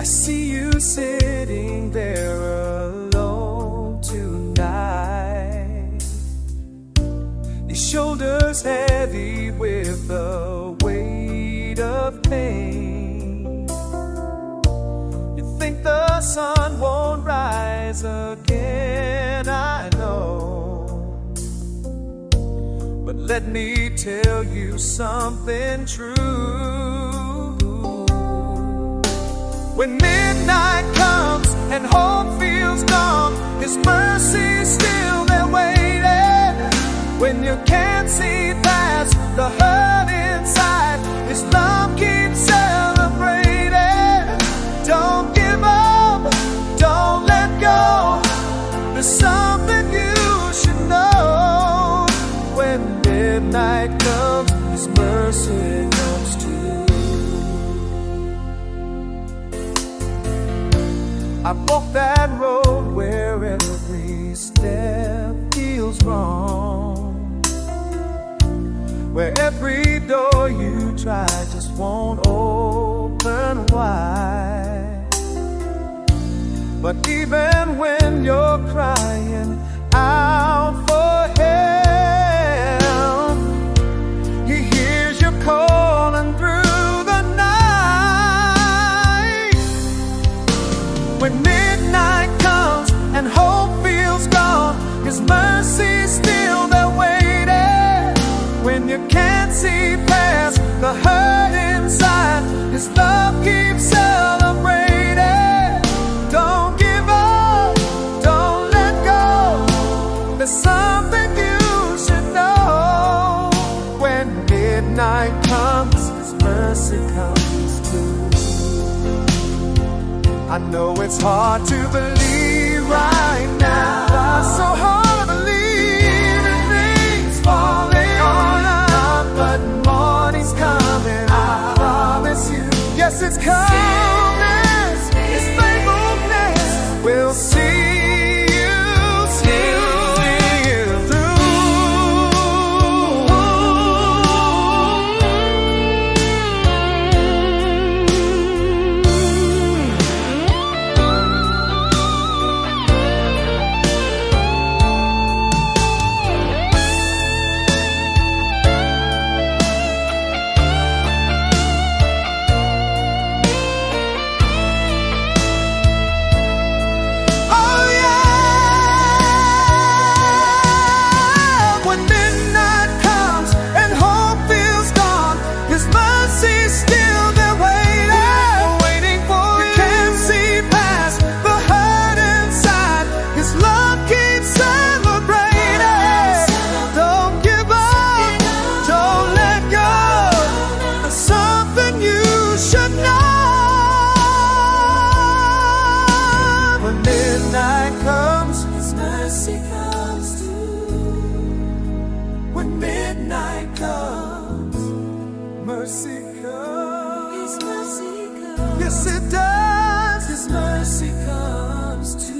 I see you sitting there alone tonight, your shoulders heavy with the weight of pain. You think the sun won't rise again, I know, but let me tell you something true. When midnight comes and hope feels gone, His mercy's still there waiting. When you can't see past the hurt inside, His love keeps celebrating. Don't give up, don't let go. There's something you should know. When midnight comes, His mercy comes too. I walk that road where every step feels wrong, where every door you try just won't open wide. But even when you're crying out for help, He hears you calling through the night. When midnight comes and hope feels gone, His mercy's still there waiting. When you can't see past the hurt inside, His love keeps celebrating. Don't give up, don't let go. There's something you should know. When midnight comes, His mercy comes too. I know it's hard to believe right now. It's so hard to believe in things falling on us, but morning's coming, I promise you. Yes, it's coming. His faithfulness will see you through. Mercy comes. His mercy comes. Yes, it does. His mercy comes too.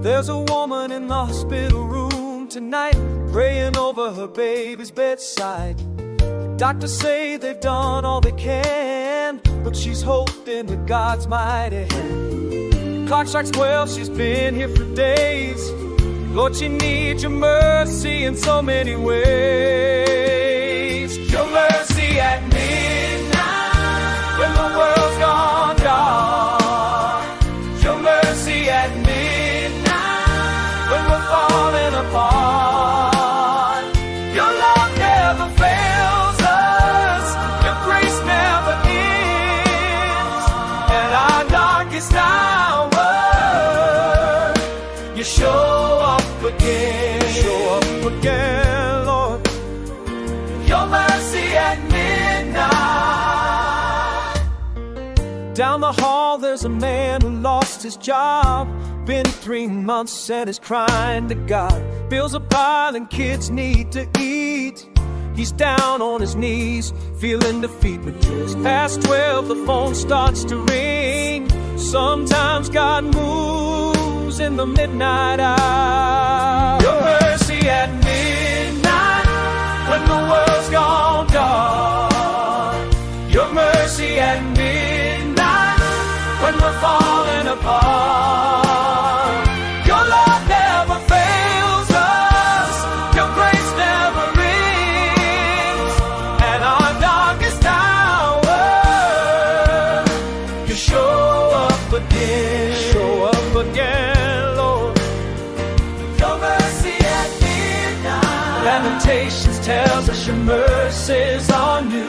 There's a woman in the hospital room tonight, praying over her baby's bedside. The doctors say they've done all they can, but she's holding with God's mighty hand. The clock strikes 12, she's been here for days. Lord, she needs your mercy in so many ways. Your mercy at midnight, when the world's gone dark. Your mercy at midnight, when we're falling apart. Your love never fails us, your grace never ends. At our darkest hour, you show up again. Show up again, Lord. Your mercy at midnight. Down the hall there's a man who lost his job. Been 3 months and is crying to God. Bills are piling, kids need to eat. He's down on his knees, feeling defeat, but just past 12 the phone starts to ring. Sometimes God moves in the midnight hour. Your mercy at midnight, when the world's gone dark. Your mercy at midnight, when we're falling apart. Your love never fails us, your grace never ends. At our darkest hour, you show up again, Lord. Your mercy at midnight. Lamentations tells us your mercies are new.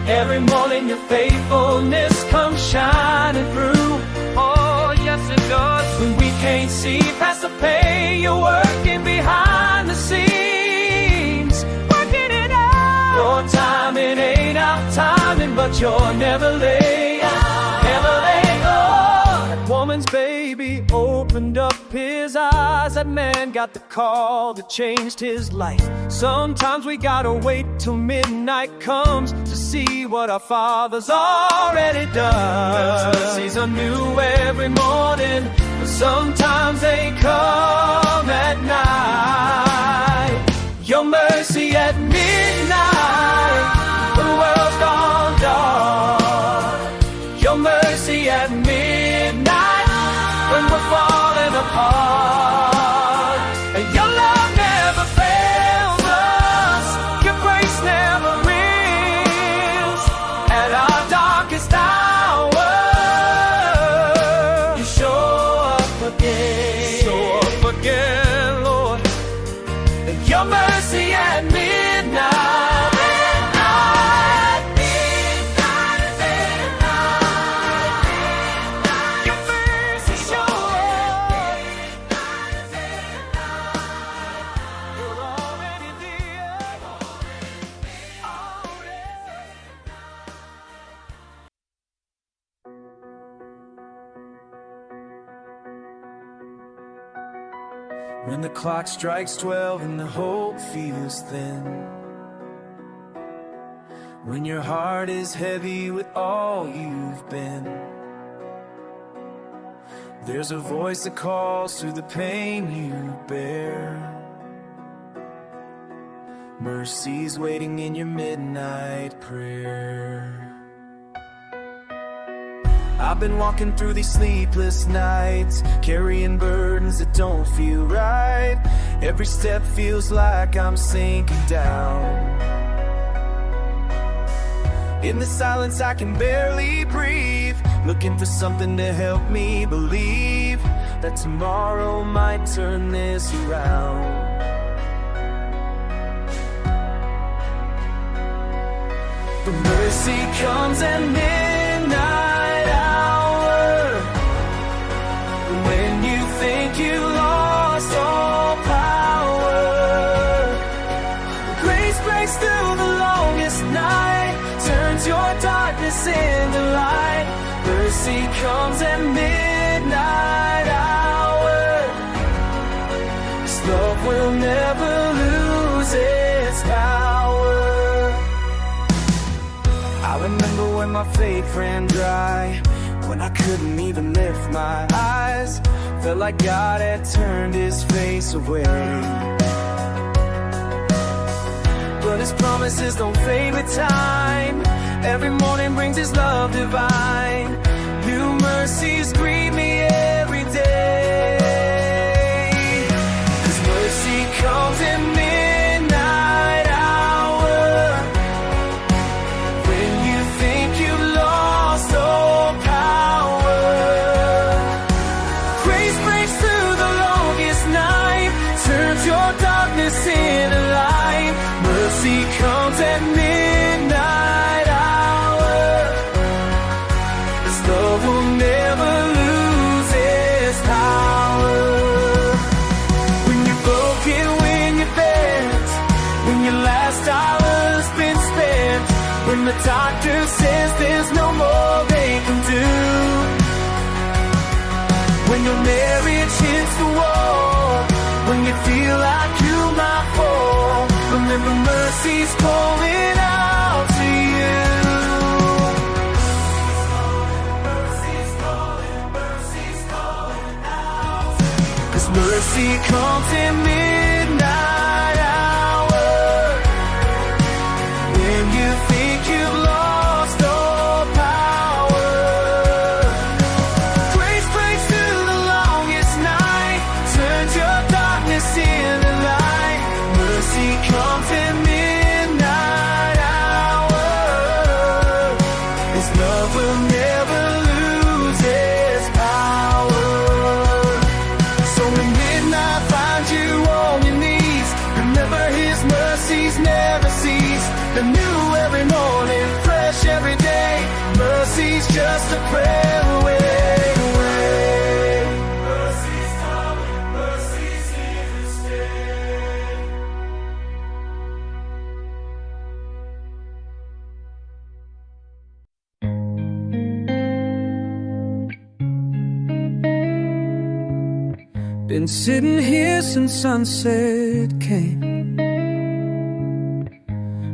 Every morning your faithfulness comes shining through. Oh, yes it does. When we can't see past the pain, you're working behind the scenes, working it out. Your timing ain't our timing, but you're never late, never late, Lord. That woman's baby opened up his eyes. That man got the call that changed his life. Sometimes we gotta wait till midnight comes to see what our Father's already done. Mercies are new every morning, but sometimes they come at night. Your mercy at midnight, the world's gone dark. Your mercy at midnight, when we're falling apart. And your love never fails us, your grace never ends. At our darkest hour, you show up again, Lord. And your mercy at midnight. When the clock strikes 12 and the hope feels thin, when your heart is heavy with all you've been, there's a voice that calls through the pain you bear. Mercy's waiting in your midnight prayer. I've been walking through these sleepless nights, carrying burdens that don't feel right. Every step feels like I'm sinking down. In the silence I can barely breathe, looking for something to help me believe that tomorrow might turn this around. But mercy comes at midnight hour, when you think you lost all power. Grace breaks through the longest night, turns your darkness into light. Mercy comes at midnight hour. This love will never lose its power. I remember when my faith ran dry, when I couldn't even lift my eyes. Felt like God had turned his face away. But his promises don't fade with time. Every morning brings his love divine. New mercies greet me every day. His mercy comes in midnight hour, when you think you lost all power. Grace breaks through the longest night, turns your darkness into light. Mercy comes at midnight hour. This love will never lose its power. When you're broken, when you're bent, when your last hour's been spent, when the doctor says there's no more they can do, when your marriage hits the wall, when you feel like you might fall, mercy's calling out to you. His mercy comes in midnight hour, when you think you've lost all power. Grace breaks through the longest night, turns your darkness into light. Mercy comes in midnight hour. His love will never lose its power. So when midnight finds you on your knees, remember His mercies never cease. They're new every morning, fresh every day. Mercy's just a prayer away. Mercy's coming, mercy's here to stay. Been sitting here since sunset came,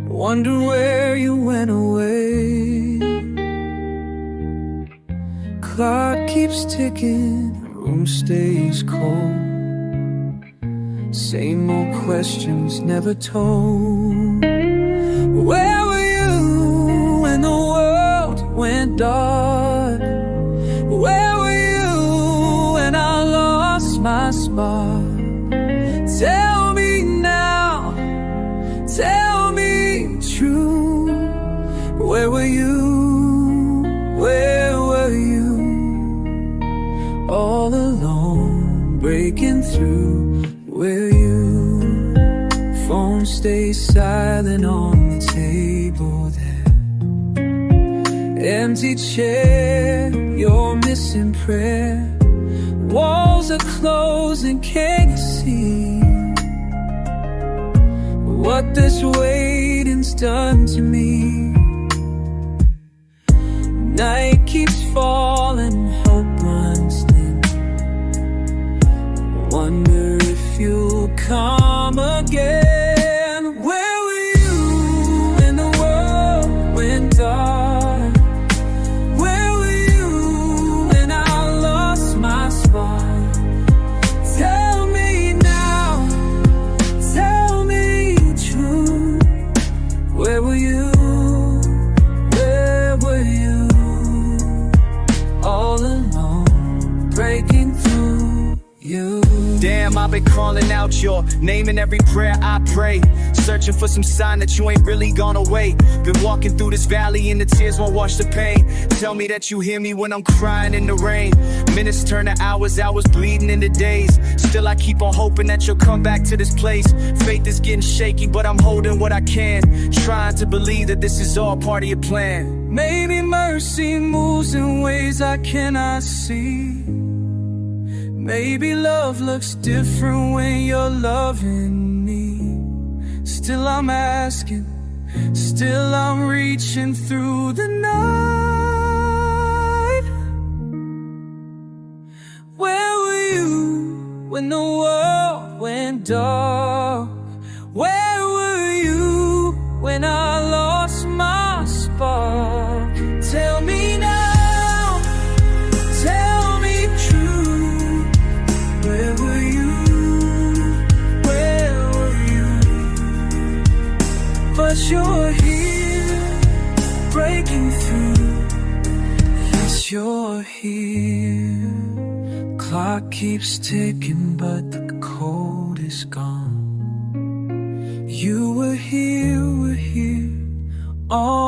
wonder where you went away. Clock keeps ticking, room stays cold. Same old questions never told. Where were you when the world went dark? Where were you when I lost my spark? Tell me now, tell me true. Where were you? Where were you? All alone, breaking through. Where you? Phone stays silent on the table there. Empty chair, you're missing prayer. Walls are closing, can you see what this waiting's done to me? Night keeps falling, hope runs thin. Wonder if you'll come again. Where were you when the world went dark? Where were you when I lost my spark? Tell me now, tell me true. Where were you? Where were you? All alone, breaking through you. Damn, I've been calling out your name in every prayer I pray, searching for some sign that you ain't really gone away. Been walking through this valley and the tears won't wash the pain. Tell me that you hear me when I'm crying in the rain. Minutes turn to hours, hours bleeding into days. Still I keep on hoping that you'll come back to this place. Faith is getting shaky, but I'm holding what I can, trying to believe that this is all part of your plan. Maybe mercy moves in ways I cannot see. Maybe love looks different when you're loving me. Still I'm asking, still I'm reaching through the night. Where were you when the world went dark? Where were you when I lost my spark? Tell me now, tell me true. Where were you? Where were you? But you're here, breaking through. Yes, you're here. Clock keeps ticking, but the cold is gone. You were here, all